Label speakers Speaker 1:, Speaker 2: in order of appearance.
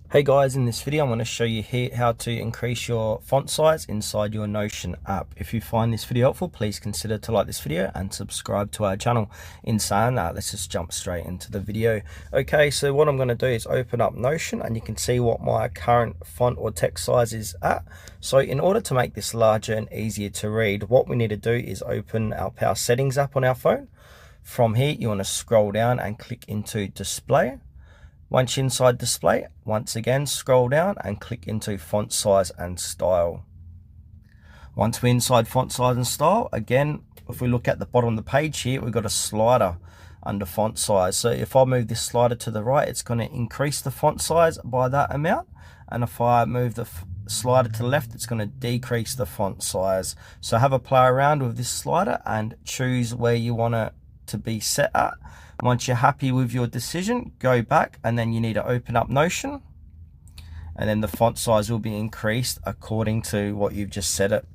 Speaker 1: Hey guys, in this video I'm going to show you here how to increase your font size inside your Notion app. If you find this video helpful, please consider to like this video and subscribe to our channel. In saying that, let's just jump straight into the video. Okay, so what I'm going to do is open up Notion and you can see what my current font or text size is at. So in order to make this larger and easier to read, what we need to do is open our Power Settings app on our phone. From here, you want to scroll down and click into Display. Once you're inside Display, once again scroll down and click into Font Size and Style. Once we're inside Font Size and Style, again, if we look at the bottom of the page here, we've got a slider under Font Size. So if I move this slider to the right, it's going to increase the font size by that amount. And if I move the slider to the left, it's going to decrease the font size. So have a play around with this slider and choose where you want it to be set at. Once you're happy with your decision, go back and then you need to open up Notion, and then the font size will be increased according to what you've just set it.